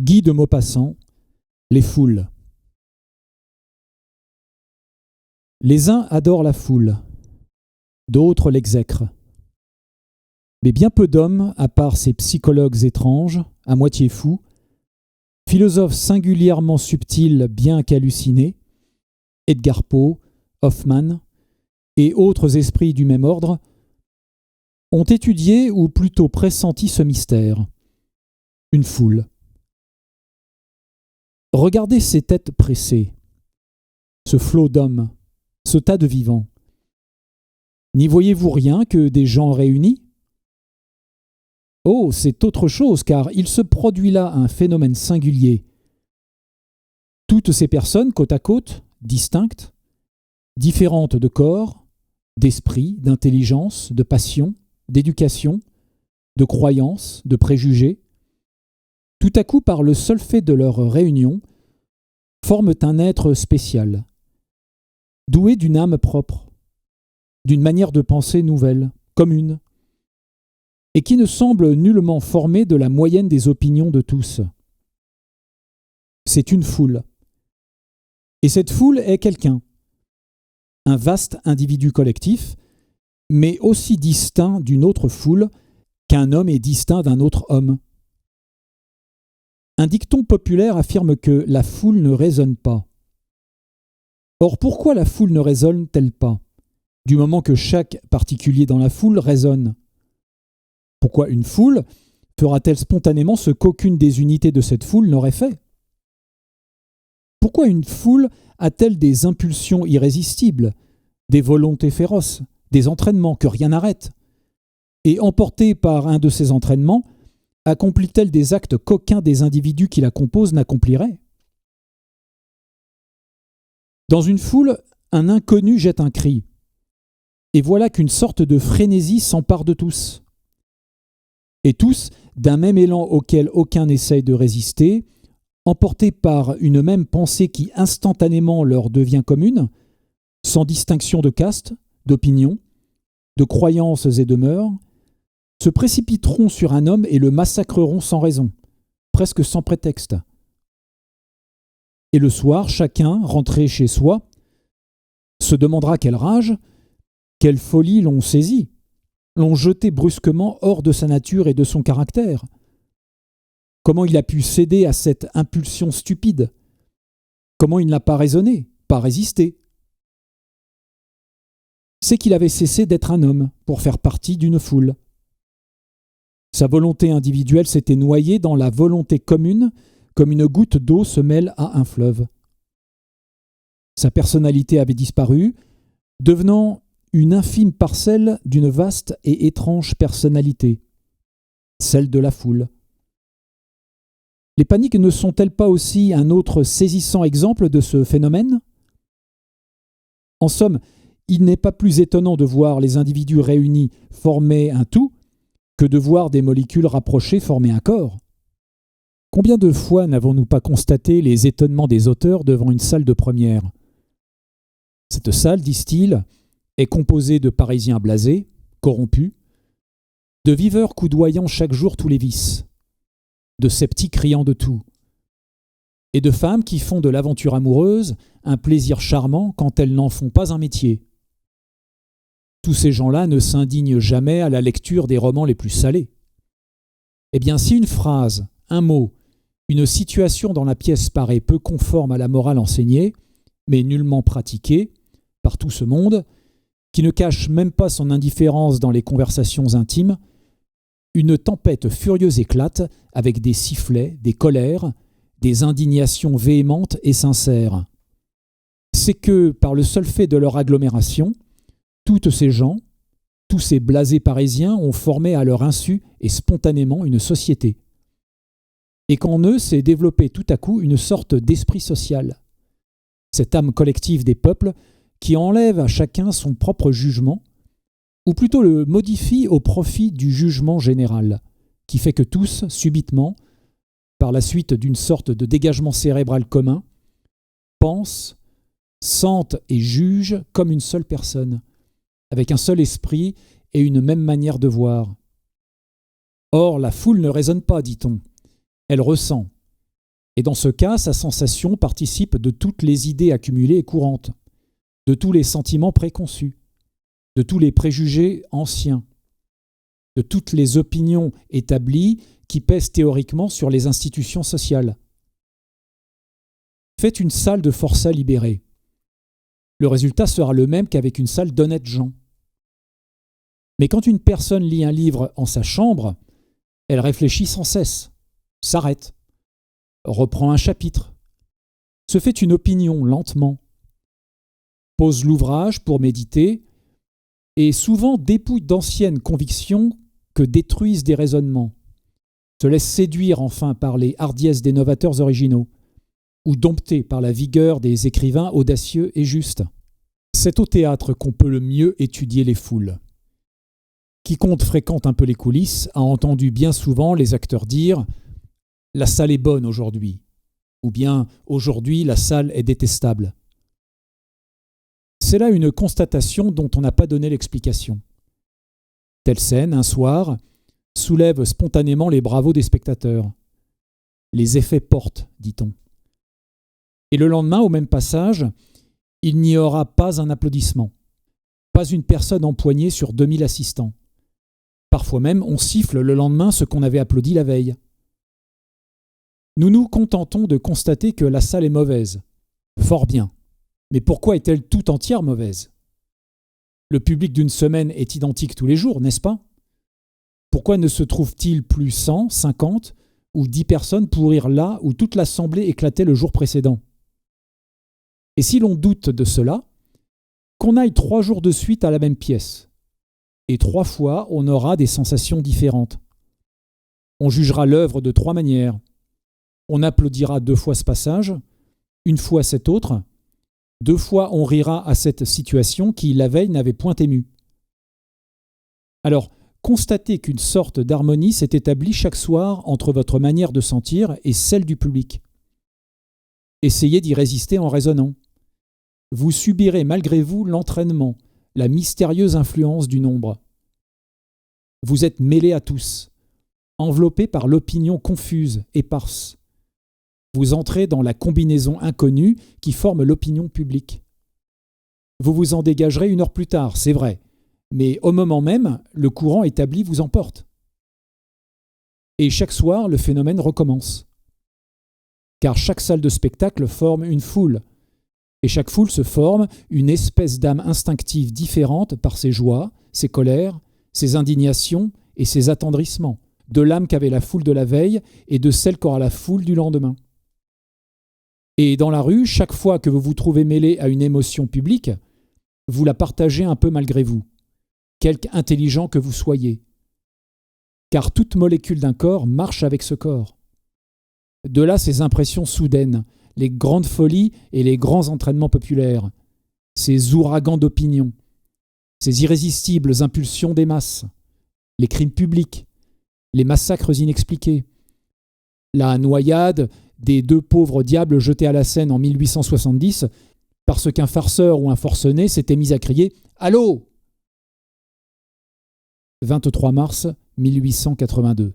Guy de Maupassant, les foules. Les uns adorent la foule, d'autres l'exècrent. Mais bien peu d'hommes, à part ces psychologues étranges, à moitié fous, philosophes singulièrement subtils bien qu'hallucinés, Edgar Poe, Hoffmann et autres esprits du même ordre, ont étudié ou plutôt pressenti ce mystère, une foule. Regardez ces têtes pressées, ce flot d'hommes, ce tas de vivants. N'y voyez-vous rien que des gens réunis ? Oh, c'est autre chose, car il se produit là un phénomène singulier. Toutes ces personnes, côte à côte, distinctes, différentes de corps, d'esprit, d'intelligence, de passion, d'éducation, de croyance, de préjugés, tout à coup, par le seul fait de leur réunion, forment un être spécial, doué d'une âme propre, d'une manière de penser nouvelle, commune, et qui ne semble nullement formée de la moyenne des opinions de tous. C'est une foule. Et cette foule est quelqu'un, un vaste individu collectif, mais aussi distinct d'une autre foule qu'un homme est distinct d'un autre homme. Un dicton populaire affirme que la foule ne raisonne pas. Or, pourquoi la foule ne raisonne-t-elle pas, du moment que chaque particulier dans la foule raisonne ? Pourquoi une foule fera-t-elle spontanément ce qu'aucune des unités de cette foule n'aurait fait ? Pourquoi une foule a-t-elle des impulsions irrésistibles, des volontés féroces, des entraînements que rien n'arrête ? Et emportée par un de ces entraînements, accomplit-elle des actes qu'aucun des individus qui la composent n'accomplirait ? Dans une foule, un inconnu jette un cri. Et voilà qu'une sorte de frénésie s'empare de tous. Et tous, d'un même élan auquel aucun n'essaye de résister, emportés par une même pensée qui instantanément leur devient commune, sans distinction de caste, d'opinion, de croyances et de mœurs, se précipiteront sur un homme et le massacreront sans raison, presque sans prétexte. Et le soir, chacun, rentré chez soi, se demandera quelle rage, quelle folie l'ont saisi, l'ont jeté brusquement hors de sa nature et de son caractère. Comment il a pu céder à cette impulsion stupide ? Comment il n'a pas raisonné, pas résisté ? C'est qu'il avait cessé d'être un homme pour faire partie d'une foule. Sa volonté individuelle s'était noyée dans la volonté commune, comme une goutte d'eau se mêle à un fleuve. Sa personnalité avait disparu, devenant une infime parcelle d'une vaste et étrange personnalité, celle de la foule. Les paniques ne sont-elles pas aussi un autre saisissant exemple de ce phénomène ? En somme, il n'est pas plus étonnant de voir les individus réunis former un tout que de voir des molécules rapprochées former un corps. Combien de fois n'avons-nous pas constaté les étonnements des auteurs devant une salle de première ? Cette salle, disent-ils, est composée de Parisiens blasés, corrompus, de viveurs coudoyant chaque jour tous les vices, de sceptiques riant de tout, et de femmes qui font de l'aventure amoureuse un plaisir charmant quand elles n'en font pas un métier. Tous ces gens-là ne s'indignent jamais à la lecture des romans les plus salés. Eh bien, si une phrase, un mot, une situation dans la pièce paraît peu conforme à la morale enseignée, mais nullement pratiquée par tout ce monde, qui ne cache même pas son indifférence dans les conversations intimes, une tempête furieuse éclate avec des sifflets, des colères, des indignations véhémentes et sincères. C'est que, par le seul fait de leur agglomération, toutes ces gens, tous ces blasés parisiens ont formé à leur insu et spontanément une société. Et qu'en eux s'est développée tout à coup une sorte d'esprit social, cette âme collective des peuples qui enlève à chacun son propre jugement, ou plutôt le modifie au profit du jugement général, qui fait que tous, subitement, par la suite d'une sorte de dégagement cérébral commun, pensent, sentent et jugent comme une seule personne, avec un seul esprit et une même manière de voir. Or, la foule ne raisonne pas, dit-on, elle ressent, Et dans ce cas, sa sensation participe de toutes les idées accumulées et courantes, de tous les sentiments préconçus, de tous les préjugés anciens, de toutes les opinions établies qui pèsent théoriquement sur les institutions sociales. Faites une salle de forçats libérés. Le résultat sera le même qu'avec une salle d'honnêtes gens. Mais quand une personne lit un livre en sa chambre, elle réfléchit sans cesse, s'arrête, reprend un chapitre, se fait une opinion lentement, pose l'ouvrage pour méditer et souvent dépouille d'anciennes convictions que détruisent des raisonnements, se laisse séduire enfin par les hardiesses des novateurs originaux ou dompter par la vigueur des écrivains audacieux et justes. C'est au théâtre qu'on peut le mieux étudier les foules. Quiconque fréquente un peu les coulisses a entendu bien souvent les acteurs dire « La salle est bonne aujourd'hui » ou bien « Aujourd'hui, la salle est détestable ». C'est là une constatation dont on n'a pas donné l'explication. Telle scène, un soir, soulève spontanément les bravos des spectateurs. Les effets portent, dit-on. Et le lendemain, au même passage, il n'y aura pas un applaudissement, pas une personne empoignée sur 2000 assistants. Parfois même, on siffle le lendemain ce qu'on avait applaudi la veille. Nous nous contentons de constater que la salle est mauvaise. Fort bien. Mais pourquoi est-elle tout entière mauvaise ? Le public d'une semaine est identique tous les jours, n'est-ce pas ? Pourquoi ne se trouve-t-il plus 100, 50 ou 10 personnes pour rire là où toute l'assemblée éclatait le jour précédent ? Et si l'on doute de cela, qu'on aille 3 jours de suite à la même pièce. Et 3 fois, on aura des sensations différentes. On jugera l'œuvre de 3 manières. On applaudira 2 fois ce passage, 1 fois cet autre, 2 fois on rira à cette situation qui, la veille, n'avait point ému. Alors, constatez qu'une sorte d'harmonie s'est établie chaque soir entre votre manière de sentir et celle du public. Essayez d'y résister en raisonnant. Vous subirez malgré vous l'entraînement, la mystérieuse influence du nombre. Vous êtes mêlés à tous, enveloppés par l'opinion confuse, éparse. Vous entrez dans la combinaison inconnue qui forme l'opinion publique. Vous vous en dégagerez 1 heure plus tard, c'est vrai, mais au moment même, le courant établi vous emporte. Et chaque soir, le phénomène recommence. Car chaque salle de spectacle forme une foule, et chaque foule se forme une espèce d'âme instinctive différente par ses joies, ses colères, ses indignations et ses attendrissements, de l'âme qu'avait la foule de la veille et de celle qu'aura la foule du lendemain. Et dans la rue, chaque fois que vous vous trouvez mêlé à une émotion publique, vous la partagez un peu malgré vous, quelque intelligent que vous soyez. Car toute molécule d'un corps marche avec ce corps. De là ces impressions soudaines, les grandes folies et les grands entraînements populaires, ces ouragans d'opinion, ces irrésistibles impulsions des masses, les crimes publics, les massacres inexpliqués, la noyade des 2 pauvres diables jetés à la Seine en 1870 parce qu'un farceur ou un forcené s'était mis à crier « Allô !» 23 mars 1882.